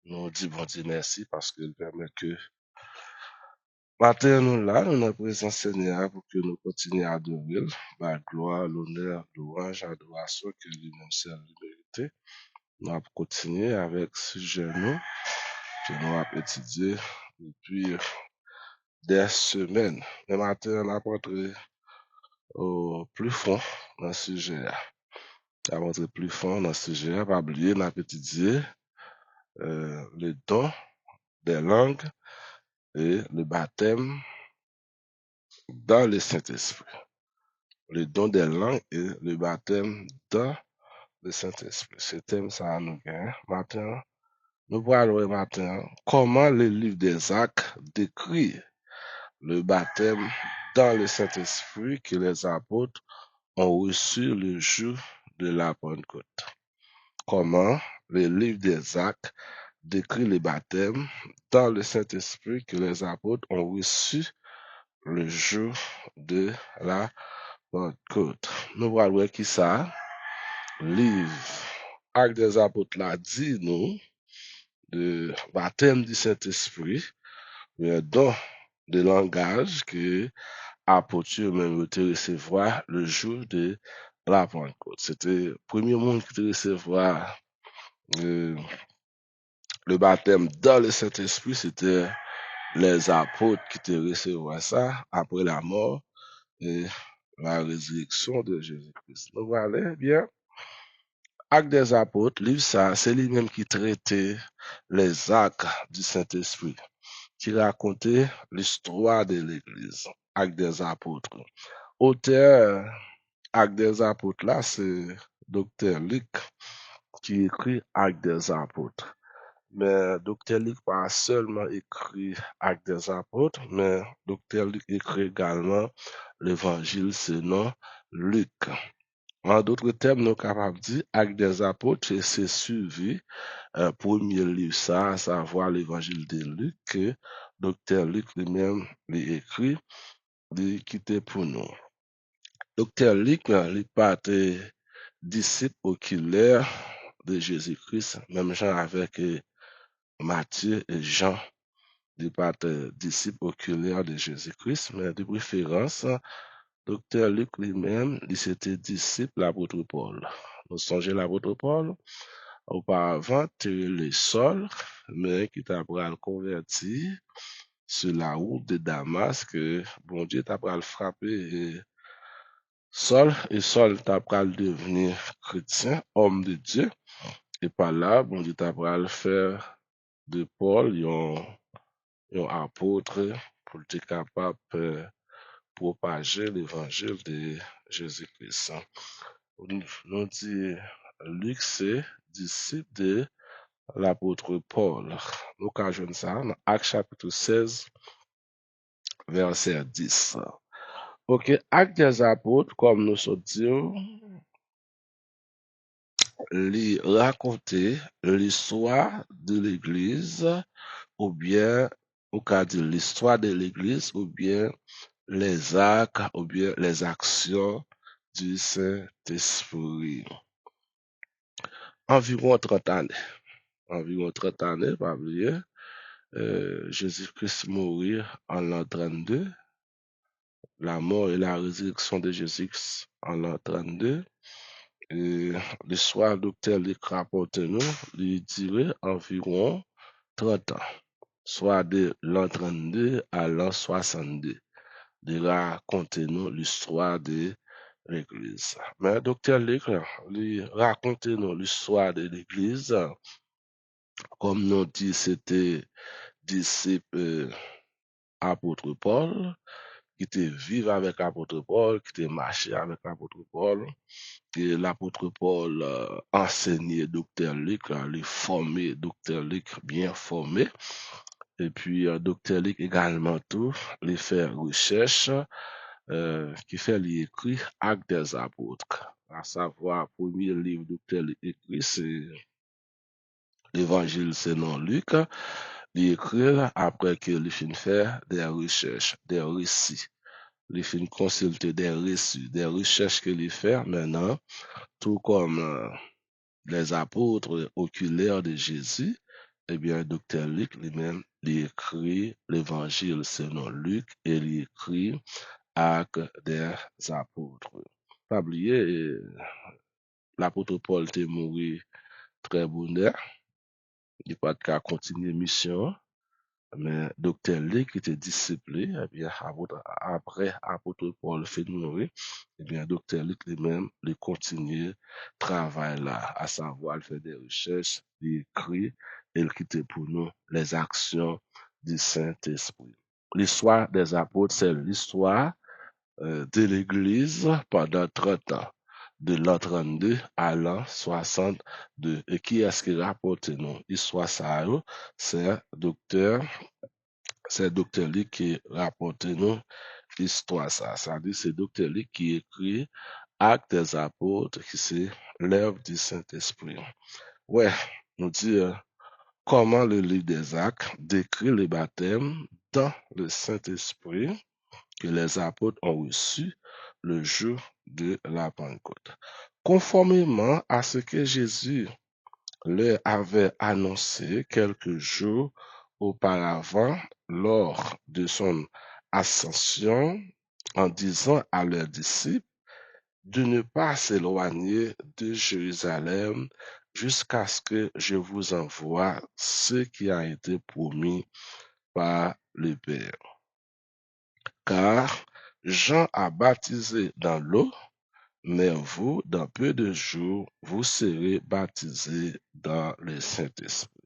Nous disons bon Dieu merci parce qu'il permet que matin nous là, nous dans la présence Seigneur pour que nous continuions à adorer la gloire, l'honneur, louange, adoration que lui-même seul mérité. Nous allons continuer avec ce sujet nous que nous allons étudier depuis des semaines. Le matin, on a rentré au plus fond dans ce sujet. On a rentré plus fond dans ce sujet. Pas oublier, on a étudié le don des langues et le baptême dans le Saint-Esprit. Le don des langues et le baptême dans le Saint-Esprit. Ce thème, ça nous gagne. Maintenant, nous parlons maintenant comment le livre des Actes décrit le baptême dans le Saint-Esprit que les apôtres ont reçu le jour de la Pentecôte. Comment le livre des Actes décrit le baptême dans le Saint-Esprit que les apôtres ont reçu le jour de la Pentecôte. Nous voyons qui ça, livre Actes des apôtres là dit nous de baptême du Saint-Esprit, le don de langage que apôtres même te recevoir le jour de la Pentecôte. C'était le premier monde qui te recevoir le baptême dans le Saint-Esprit, c'était les apôtres qui te recevoir ça après la mort et la résurrection de Jésus-Christ. Nous voilà bien. Actes des apôtres, livre ça, c'est lui-même qui traitait les actes du Saint-Esprit, qui racontait l'histoire de l'Église. Actes des apôtres. Auteur Actes des apôtres là, c'est Dr. Luc qui écrit Actes des apôtres. Mais Dr. Luc pas seulement écrit Actes des apôtres, mais Dr. Luc écrit également l'évangile selon Luc. En d'autres termes, nous sommes capables de dire Actes des apôtres, c'est suivi premier livre ça, à savoir l'évangile de Luc, que Dr. Luc lui-même l'a écrit, il quitté pour nous. Dr. Luc, il pas été disciple oculaire de Jésus-Christ, même genre avec Matthieu et Jean, il pas été disciple oculaire de Jésus-Christ, mais de préférence, Dr. Luc lui-même, il s'était disciple l'apôtre Paul. Nous songez l'apôtre Paul, auparavant, le Saul, mais qui t'a pris converti sur la route de Damas, que bon Dieu t'a pris frapper Saul, et Saul t'a pris devenir chrétien, homme de Dieu, et par là, bon Dieu t'a pris faire de Paul un apôtre pour être capable de propager l'évangile de Jésus-Christ. Nous dit Luc, c'est disciple de l'apôtre Paul. L'occasion ça, dans Actes chapitre 16, verset 10. Ok, Actes des apôtres, comme nous sommes dit, lui raconter l'histoire de l'Église, ou bien, au cas de l'histoire de l'Église, ou bien les actes, ou bien les actions du Saint-Esprit. Environ 30 années, pas oublier. Jésus-Christ mourir en l'an 32, la mort et la résurrection de Jésus en l'an 32. Et le soir, docteur Luc rapporte nous, il dirait environ 30 ans, soit de l'an 32 à l'an 62. Il raconte nous l'histoire de l'Église. Mais docteur Luc, il raconte nous l'histoire de l'Église, comme nous dit, c'était disciple apôtre Paul, qui était vivre avec l'apôtre Paul, qui était marché avec l'apôtre Paul, et l'apôtre Paul enseignait docteur Luc, les formé docteur Luc bien formé, et puis docteur Luc également tout, les faire recherche, qui fait l'écrit Actes des apôtres, à savoir, premier livre docteur Luc écrit, c'est l'évangile selon Luc, il écrit après qu'il fin faire des recherches, des récits. Il fin consulter des récits, des recherches qu'il fait maintenant, tout comme les apôtres oculaires de Jésus, eh bien, docteur Luc lui-même, il écrit l'évangile selon Luc et il écrit Actes des apôtres. Pas oublier, l'apôtre Paul était mort très bonheur. Il n'a pas qu'à continuer mission. Mais docteur Luc était discipliné, eh bien, après apôtre Paul fait mourir, eh bien, docteur Luc lui-même, il continue travail là, à savoir, il fait des recherches, il écrit, et il quitte pour nous les actions du Saint-Esprit. L'histoire des apôtres, c'est l'histoire de l'Église pendant 30 ans, de l'an 32 à l'an 62. Et qui est-ce qui rapporte nous? Histoire ça, c'est docteur Lee qui rapporte nous l'histoire ça. Ça dit c'est docteur Lee qui écrit Actes des apôtres, qui c'est l'œuvre du Saint-Esprit. Ouais, nous dit comment le livre des Actes décrit le baptême dans le Saint-Esprit que les apôtres ont reçu le jour de la Pentecôte. Conformément à ce que Jésus leur avait annoncé quelques jours auparavant lors de son ascension en disant à leurs disciples de ne pas s'éloigner de Jérusalem jusqu'à ce que je vous envoie ce qui a été promis par le Père. Car Jean a baptisé dans l'eau, mais vous, dans peu de jours, vous serez baptisés dans le Saint-Esprit.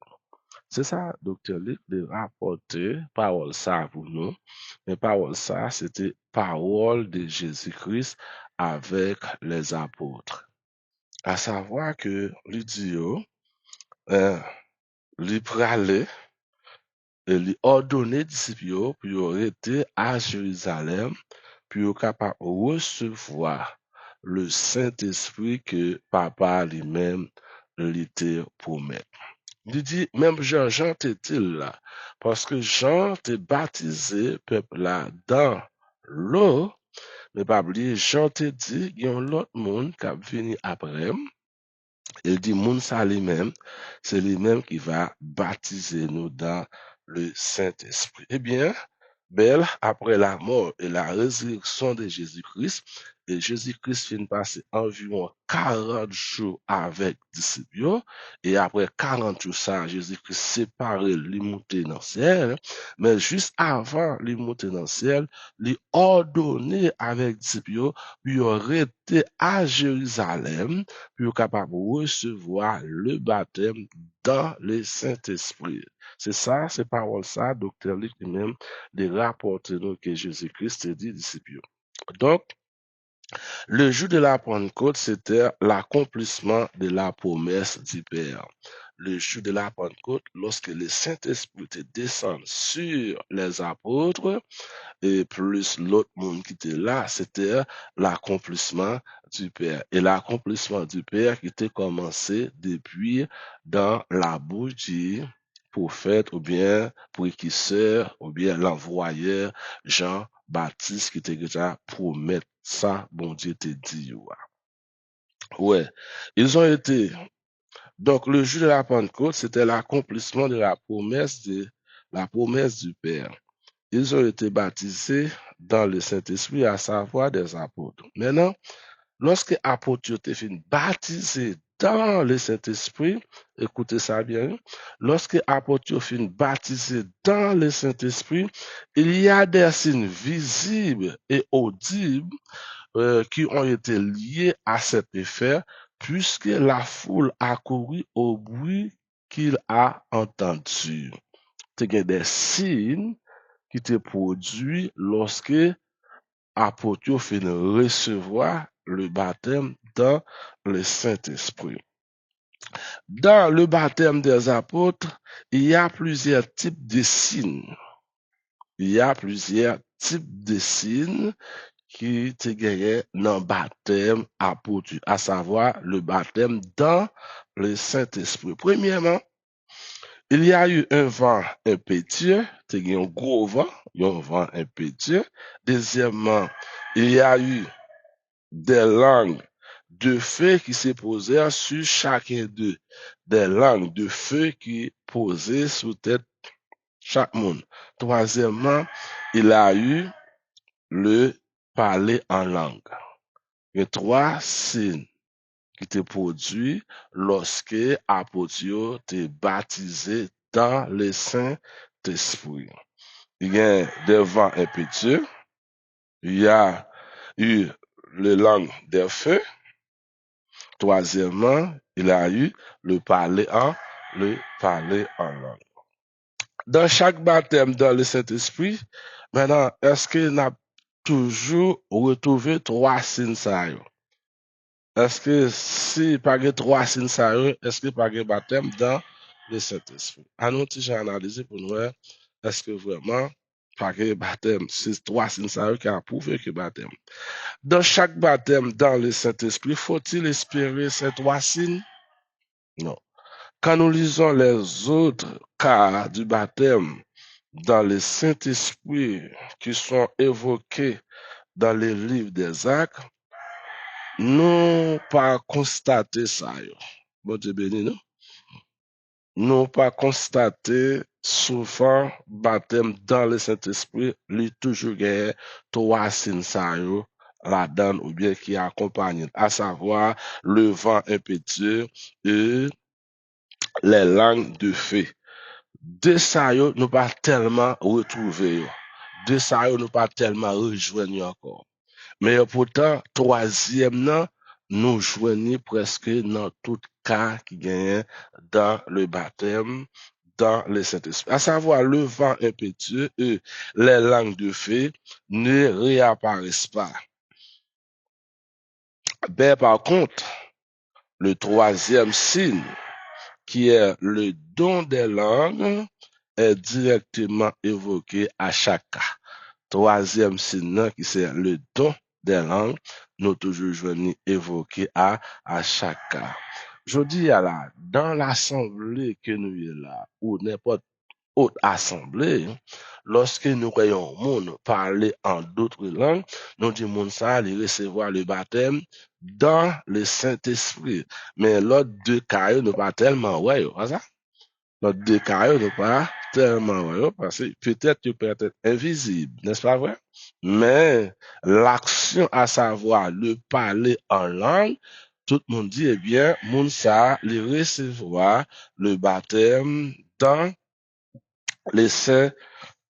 C'est ça, docteur Luc, de rapporter parole ça pour nous. Mais parole ça, c'était parole de Jésus-Christ avec les apôtres. À savoir que l'Idio, lui pralait et lui ordonnait disciples pour rester à Jérusalem, pour capable recevoir le Saint-Esprit que papa lui-même l'était promet. Il dit, même Jean t'est-il là, parce que Jean t'est baptisé, peuple là, dans l'eau, mais pas oublier, Jean te dit, il y a un autre monde qui a venu après. Il dit, Mounsa lui-même, c'est lui-même qui va baptiser nous dans le Saint-Esprit. Eh bien, belle, après la mort et la résurrection de Jésus-Christ, et Jésus-Christ finit passer environ 40 jours avec disciples, et après 40 jours, ça, Jésus-Christ séparé, lui monter dans le ciel, mais juste avant lui monter dans le ciel, lui ordonné avec disciples, puis rester à Jérusalem, pour capable de recevoir le baptême dans le Saint-Esprit. C'est ça, c'est parole ça, docteur Luc lui-même, de rapporter nous que Jésus-Christ dit disciples. Donc, le jour de la Pentecôte, c'était l'accomplissement de la promesse du Père. Le jour de la Pentecôte, lorsque le Saint-Esprit descend sur les apôtres, et plus l'autre monde qui était là, c'était l'accomplissement du Père. Et l'accomplissement du Père qui était commencé depuis dans la bouche du prophète ou bien précurseur ou bien l'envoyeur Jean-Baptiste qui était déjà promet ça, bon Dieu te dit. Ouais, ils ont été. Donc le jour de la Pentecôte, c'était l'accomplissement de la promesse du Père. Ils ont été baptisés dans le Saint-Esprit, à savoir des apôtres. Maintenant, lorsque apôtres ont été baptisés dans le Saint-Esprit, écoutez ça bien, lorsque apôtres ont été baptisés dans le Saint-Esprit, il y a des signes visibles et audibles qui ont été liés à cet effet, puisque la foule a couru au bruit qu'il a entendu. Il y a des signes qui te produit lorsque apôtres fait recevoir le baptême dans le Saint-Esprit. Dans le baptême des apôtres, il y a plusieurs types de signes. Il y a plusieurs types de signes qui te gagné dans le baptême apôtre, à savoir le baptême dans le Saint-Esprit. Premièrement, il y a eu un vent impétueux, c'est un gros vent, un vent impétueux. Deuxièmement, il y a eu des langues de feu qui se posèrent sur chacun d'eux, des langues de feu qui posaient sous tête chaque monde. Troisièmement, il a eu le parler en langue. Et trois signes qui étaient produits lorsque apôtre était baptisé dans le Saint-Esprit. Il y a des vents impétueux, il y a eu le langue des feux. Troisièmement, il a eu le parler en langue. Dans chaque baptême dans le Saint-Esprit, maintenant, est-ce qu'il a toujours retrouvé trois signes ça? Est-ce que si pas que trois signes ça, est-ce que pas que baptême dans le Saint-Esprit? À nous, j'ai analysé pour nous, est-ce que vraiment pas que baptême, c'est trois signes ça qui a prouvé que baptême. Dans chaque baptême dans le Saint-Esprit, faut-il espérer ces trois signes? Non. Quand nous lisons les autres cas du baptême dans le Saint-Esprit qui sont évoqués dans les livres des Actes, nous pas constater ça. Bon Dieu béni, nous. Nous pas constater souvent baptême dans le Saint-Esprit, lui toujours gagné trois signes ça la donne ou bien qui accompagne, à savoir le vent impétueux et les langues de feu. De ça, nous pas tellement retrouver. De ça, nous pas tellement rejoindre encore. Mais pourtant, troisième, nan, nous joignons presque dans tout cas qui gagne dans le baptême, dans le Saint-Esprit. À savoir, le vent impétueux et les langues de feu ne réapparaissent pas. Ben, par contre, le troisième signe, qui est le don des langues, est directement évoqué à chaque cas. Troisième signe, qui c'est le don des langues, nous toujours joignons évoqué à chaque cas. Je dis là, dans l'assemblée que nous y là, ou n'importe autre assemblée, lorsque nous voyons monde parler en d'autres langues, nous disons ça, il recevoir le baptême dans le Saint-Esprit. Mais l'autre deux cas, nous pas tellement, ouais, ça? L'autre deux cas, nous pas tellement, ouais, parce que peut-être tu peux être invisible, n'est-ce pas vrai? Mais l'action, à savoir le parler en langue, tout le monde dit, eh bien, moun ça, il recevoir le baptême dans les saints,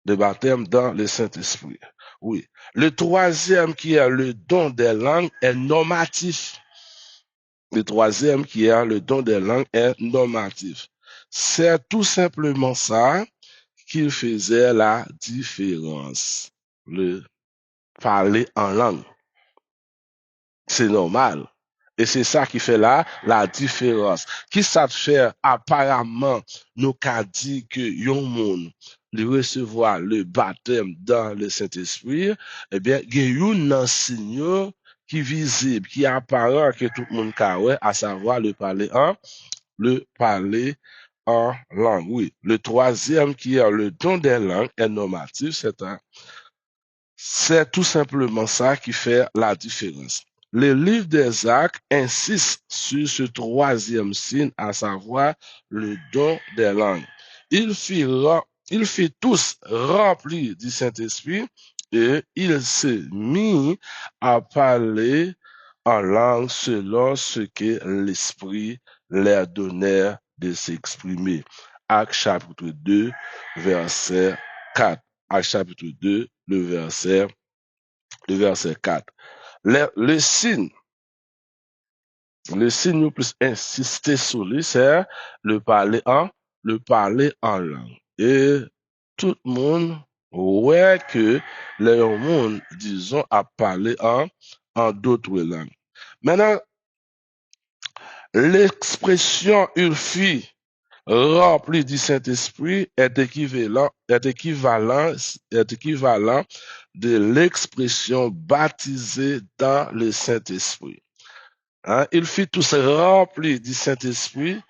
le baptême dans le Saint-Esprit. Oui. Le troisième qui est le don des langues est normatif. Le troisième qui est le don des langues est normatif. C'est tout simplement ça qui faisait la différence. Le parler en langue. C'est normal. Et c'est ça qui fait là la différence. Qui ça fait apparemment nous qu'a dit que yon moun de recevoir le baptême dans le Saint-Esprit, eh bien, il y a yon signe qui visible, qui apparent que tout le monde ka ouais, à savoir le parler en langue. Oui. Le troisième qui est le don des langues est normatif, c'est tout simplement ça qui fait la différence. Le livre des Actes insiste sur ce troisième signe, à savoir le don des langues. Il fit tous remplis du Saint-Esprit et il s'est mis à parler en langue selon ce que l'Esprit leur donnait de s'exprimer. Actes chapitre 2, verset 4. Actes chapitre 2, le verset 4. Le signe, nous plus insister sur lui, c'est le parler en langue. Et tout le monde, ouais, que le monde, disons, a parlé en d'autres langues. Maintenant, l'expression il fit rempli du Saint-Esprit est équivalent de l'expression baptisé dans le Saint-Esprit. Hein? Il fit tous remplis du Saint-Esprit,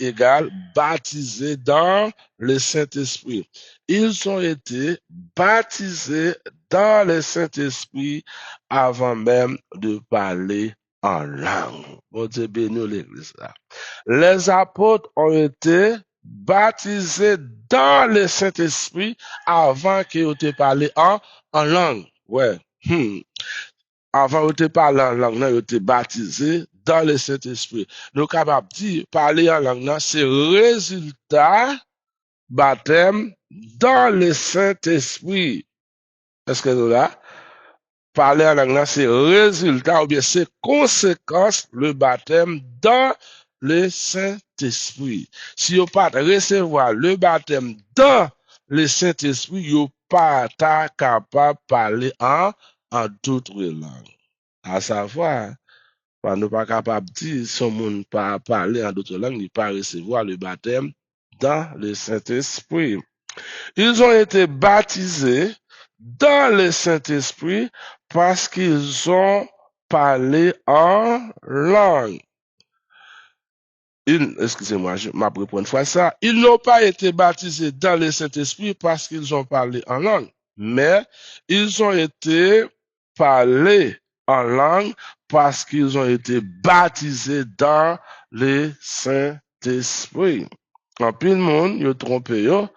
égal baptisé dans le Saint-Esprit. Ils ont été baptisés dans le Saint-Esprit avant même de parler en langue. Bon Dieu béni l'église là. Les apôtres ont été baptisés dans le Saint-Esprit avant qu'ils aient parlé en langue. Ouais. Avant qu'ils aient parlé en langue, ils ont été baptisés dans le Saint-Esprit. Nous sommes capables de dire, parler en langue, c'est résultat baptême dans le Saint-Esprit. Est-ce que nous là? Parler en langue, c'est résultat ou bien c'est conséquence le baptême dans le Saint-Esprit. Si vous pas recevoir le baptême dans le Saint-Esprit, vous pas capable de parler en toute langue. À savoir, nous pas capable de dire si monde pas parler en d'autres langues, il pas recevoir le baptême dans le Saint-Esprit. Ils ont été baptisés dans le Saint-Esprit parce qu'ils ont parlé en langue. Excusez-moi, je m'apprends pour une fois ça. Ils n'ont pas été baptisés dans le Saint-Esprit parce qu'ils ont parlé en langue, mais ils ont été parlés en langue parce qu'ils ont été baptisés dans le Saint-Esprit. En plus, le monde, ils trompé, on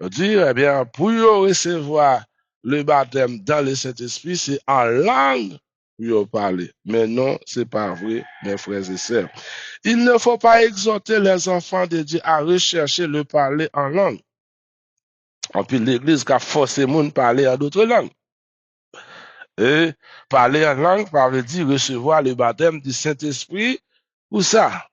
dit, eh bien, pour recevoir le baptême dans le Saint-Esprit, c'est en langue pour parler. Mais non, c'est pas vrai, mes frères et sœurs. Il ne faut pas exhorter les enfants de Dieu à rechercher le parler en langue. En plus, l'Église qui a forcé le monde à parler en d'autres langues. Et parler en langue, ça veut dire recevoir le baptême du Saint-Esprit. Ou ça?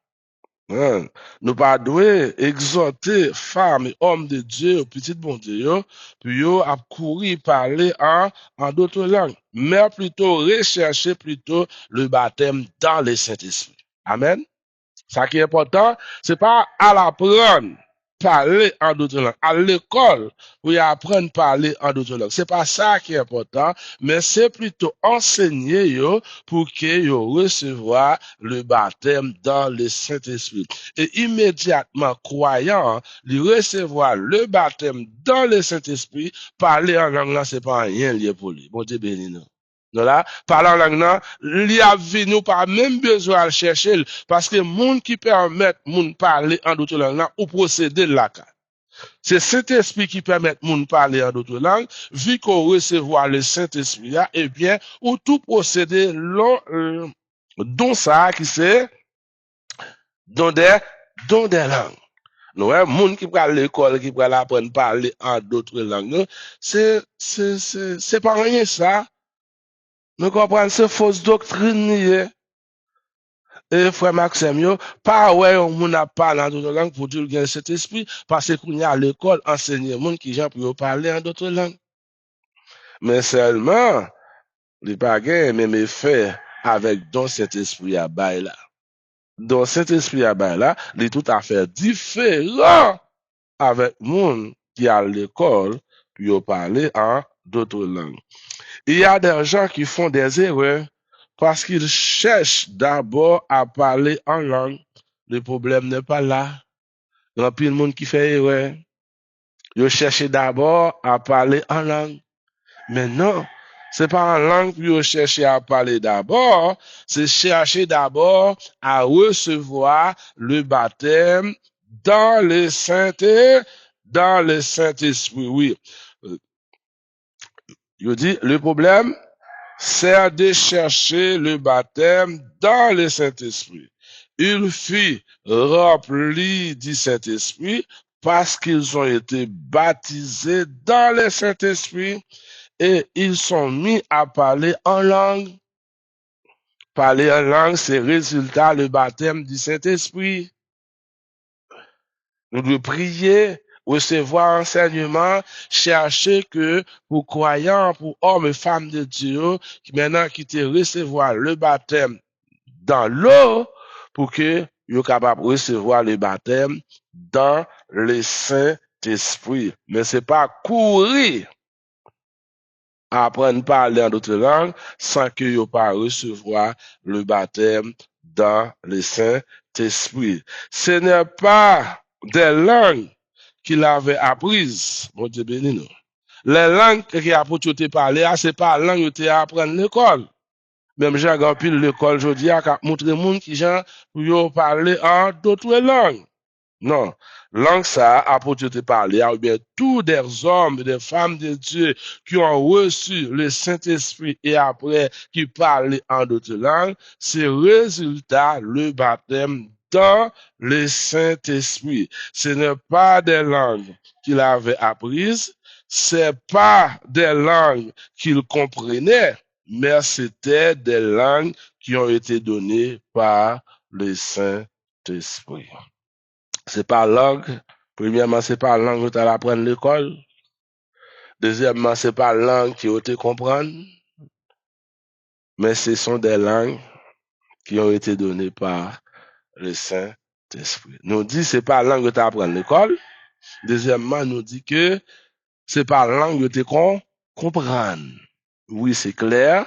Nous pas doué exhorter femmes et hommes de Dieu, petit bon Dieu, puis yo à courir parler en d'autres langues, mais plutôt rechercher plutôt le baptême dans le Saint-Esprit. Amen. Ça qui est important, c'est pas à l'apprendre parler en d'autres langues. À l'école, où il apprendre parler en d'autres langues. C'est pas ça qui est important, mais c'est plutôt enseigner yo pour que yo recevoir le baptême dans le Saint-Esprit. Et immédiatement, croyant, lui recevoir le baptême dans le Saint-Esprit, parler en langue là, c'est pas rien lié pour lui. Bon Dieu béni nous. Là, parlant en langue là, il a venu pas même besoin de chercher, parce que monde qui permet moun parler en d'autres langues là, ou procéder là. C'est cet esprit qui permet moun parler en d'autres langues, vu qu'on recevoir le Saint-Esprit là, eh bien, ou tout procéder dont ça, qui c'est, dans des langues. Nous, moun qui prend l'école, qui prend apprendre à parler en d'autres langues, c'est pas rien ça. Nous comprenons, c'est fausse doctrine. Et frère Maxime, pas ouais, on a parlé en d'autres langues pour dire qu'il cet esprit, parce qu'on y a à l'école enseigner monde qui gens pour parler en d'autres langues. Mais seulement, les pagans même effet avec don cet esprit à bail là. Dans cet esprit à bail là, il est tout à fait différent avec monde qui a à l'école pour parler en d'autres langues. Il y a des gens qui font des erreurs parce qu'ils cherchent d'abord à parler en langue. Le problème n'est pas là. Il y a plein de monde qui fait erreur. Ils cherchent d'abord à parler en langue. Mais non, c'est pas en langue que ils cherchent à parler d'abord. C'est chercher d'abord à recevoir le baptême dans le Saint-Esprit. Oui. Je dis, le problème, c'est de chercher le baptême dans le Saint-Esprit. Il fut rempli du Saint-Esprit parce qu'ils ont été baptisés dans le Saint-Esprit et ils sont mis à parler en langue. Parler en langue, c'est résultat le baptême du Saint-Esprit. Nous devons prier, recevoir enseignement, chercher que pour croyants, pour hommes et femmes de Dieu, qui maintenant qui te recevoir le baptême dans l'eau, pour que soient capables de recevoir le baptême dans le Saint-Esprit. Mais c'est pas courir à apprendre à parler en d'autres langues sans que vous pas recevoir le baptême dans le Saint-Esprit. Ce n'est pas des langues qu'il avait apprises. Bon Dieu béni nous. Les langues qu'il a pour te parler, c'est pas la langue que tu apprends à l'école. Même j'ai grand pile l'école jodi a ka montre moun qui gens pour yo parler en d'autres langues. Non, langue ça, apôtre te parler, ou bien tous des hommes et des femmes de Dieu qui ont reçu le Saint-Esprit et après qui parlent en d'autres langues, c'est résultat le baptême dans le Saint-Esprit. Ce n'est pas des langues qu'il avait apprises, c'est pas des langues qu'il comprenait, mais c'était des langues qui ont été données par le Saint-Esprit. C'est pas langue. Premièrement, c'est pas langue que tu as apprendre à l'école. Deuxièmement, c'est pas langue qui tu comprendre. Mais ce sont des langues qui ont été données par le Saint-Esprit. Nous dit c'est pas langue que tu apprends à l'école. Deuxièmement, nous dit que c'est pas langue que tu comprendre. Oui, c'est clair.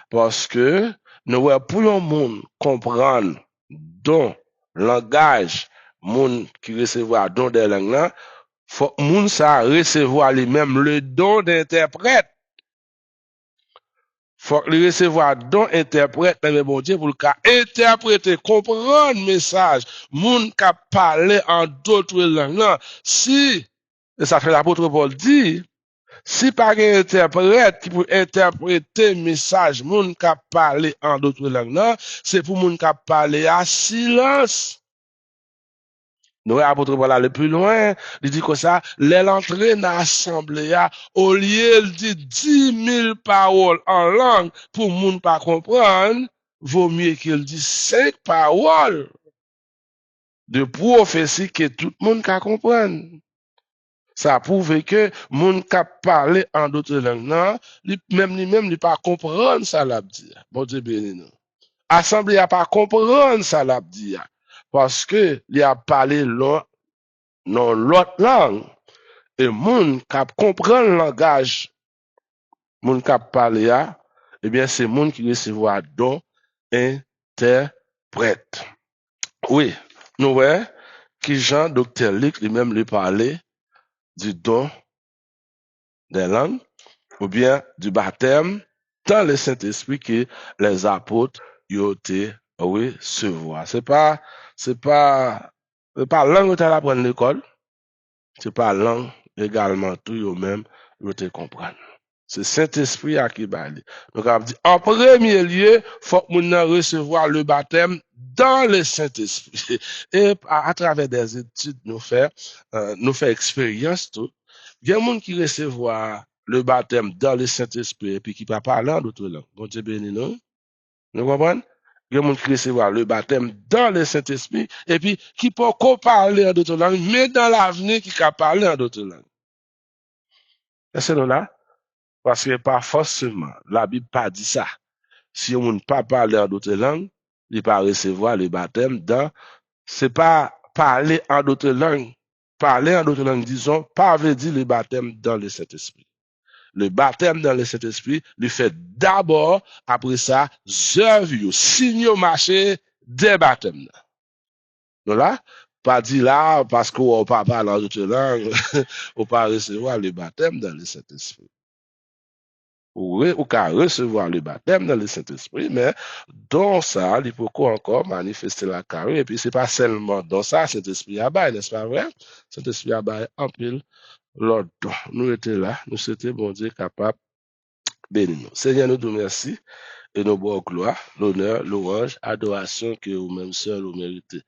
Parce que nous pour le monde comprendre dont langage, monde qui recevra don des langues là, faut moun sa recevoir lui-même le don d'interprète. Faut lui recevoir don interprète mais bon Dieu pour le cas interpréter, comprendre message, moun qui parler en d'autres langues. Non, si et ça fait l'apôtre Paul dit si pas un interprète qui peut interpréter message, moun qui parler en d'autres langues, non, c'est pour moun qui parler à silence. Nous, apôtre Paul aller plus loin, il dit que ça, l'entrée dans l'assemblée, au lieu de 10 000 paroles en langue pour le monde pas comprendre, vaut mieux qu'il dise 5 paroles de prophétie que tout le monde peut comprendre. Ça prouve que le monde qui parle en d'autres langues, non, lui-même, il pas comprendre ça l'a dit. Bon Dieu béni nous. Assemblée a pas comprendre ça l'a dit. Parce que il a parlé l'autre dans l'autre langue, et moun qui comprend le langage, moun qui parle, eh bien, c'est moun qui recevra don interprète. Oui, nous voyons qui Jean, docteur Luc, lui-même lui parlait du don des langues, ou bien du baptême dans le Saint-Esprit que les apôtres ont été recevoir. C'est pas langue que tu as à prendre l'école. C'est pas langue également tout yo même yo te comprendre. C'est Saint-Esprit à qui parle. Donc on dit en premier lieu, faut que nous recevoir le baptême dans le Saint-Esprit. Et à travers des études nous fait expérience tout. Il y a des gens qui recevoir le baptême dans le Saint-Esprit et puis qui pas parler en d'autres langues. Bon Dieu béni nous. Nous comprenez? Il y a des gens qui recevoir le baptême dans le Saint-Esprit et puis qui peut parler en d'autres langues, mais dans l'avenir qui peut parler en d'autres langues. C'est là? Parce que pas forcément, la Bible pas dit ça. Si on ne pas parler en d'autres langues, il ne pas recevoir le baptême dans, c'est pas parler en d'autres langues. Parler en d'autres langues, disons, pas veut dire le baptême dans le Saint-Esprit. Le baptême dans le Saint-Esprit, lui fait d'abord, après ça, œuvres, signaux marché des baptêmes. Donc là, pas dit là, parce qu'on pas parler en d'autres langues, on pas recevoir le baptême dans le Saint-Esprit. Ou qu'à recevoir le baptême dans le Saint-Esprit, mais dans ça, il faut encore manifester la carrure. Et puis, c'est pas seulement dans ça, Saint-Esprit à bail, n'est-ce pas vrai? Saint-Esprit à bail en pile, l'ordre. Nous étions là, nous c'était bon Dieu capable bénir nous. Seigneur, nous te remercions et nous bonne gloire, l'honneur, l'orange, adoration que vous-même seul vous méritez.